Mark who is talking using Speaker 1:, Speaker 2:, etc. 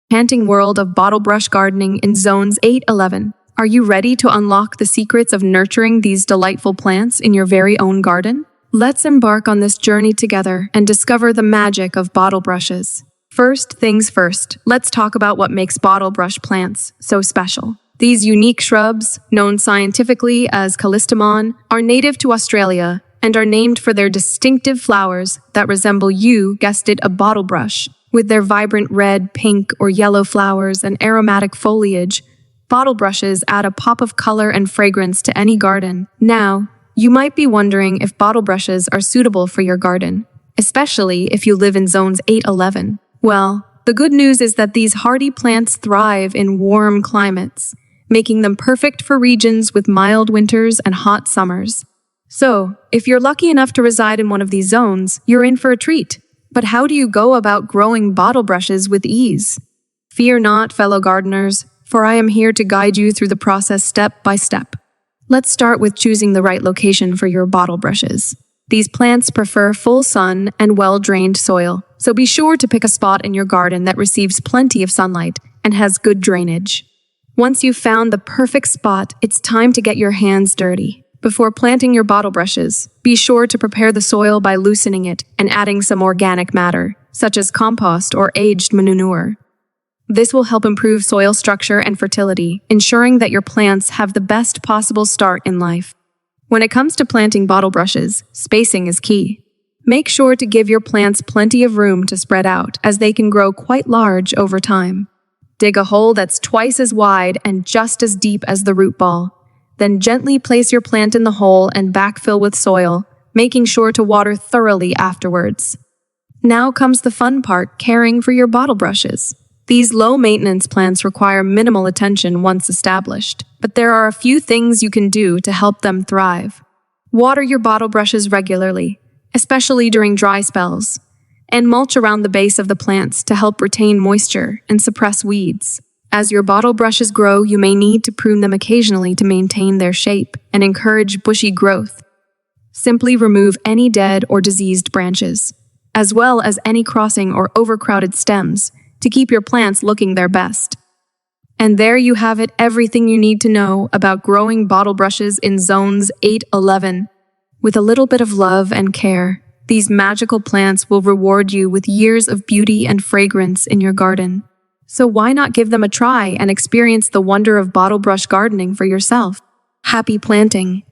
Speaker 1: enchanting world of bottlebrush gardening in zones 8-11. Are you ready to unlock the secrets of nurturing these delightful plants in your very own garden? Let's embark on this journey together and discover the magic of bottlebrushes. First things first, let's talk about what makes bottlebrush plants so special. These unique shrubs, known scientifically as callistemon, are native to Australia and are named for their distinctive flowers that resemble, you guessed it, a bottlebrush. With their vibrant red, pink, or yellow flowers and aromatic foliage, bottlebrushes add a pop of color and fragrance to any garden. Now, you might be wondering if bottlebrushes are suitable for your garden, especially if you live in zones 8-11. Well, the good news is that these hardy plants thrive in warm climates, making them perfect for regions with mild winters and hot summers. So, if you're lucky enough to reside in one of these zones, you're in for a treat. But how do you go about growing bottlebrushes with ease? Fear not, fellow gardeners, for I am here to guide you through the process step by step. Let's start with choosing the right location for your bottlebrushes. These plants prefer full sun and well-drained soil, so be sure to pick a spot in your garden that receives plenty of sunlight and has good drainage. Once you've found the perfect spot, it's time to get your hands dirty. Before planting your bottlebrushes, be sure to prepare the soil by loosening it and adding some organic matter, such as compost or aged manure. This will help improve soil structure and fertility, ensuring that your plants have the best possible start in life. When it comes to planting bottlebrushes, spacing is key. Make sure to give your plants plenty of room to spread out, as they can grow quite large over time. Dig a hole that's twice as wide and just as deep as the root ball. Then gently place your plant in the hole and backfill with soil, making sure to water thoroughly afterwards. Now comes the fun part, caring for your bottlebrushes. These low-maintenance plants require minimal attention once established, but there are a few things you can do to help them thrive. Water your bottlebrushes regularly, especially during dry spells, and mulch around the base of the plants to help retain moisture and suppress weeds. As your bottlebrushes grow, you may need to prune them occasionally to maintain their shape and encourage bushy growth. Simply remove any dead or diseased branches, as well as any crossing or overcrowded stems, to keep your plants looking their best. And there you have it, everything you need to know about growing bottlebrushes in zones 8-11. With a little bit of love and care, these magical plants will reward you with years of beauty and fragrance in your garden. So why not give them a try and experience the wonder of bottlebrush gardening for yourself? Happy planting!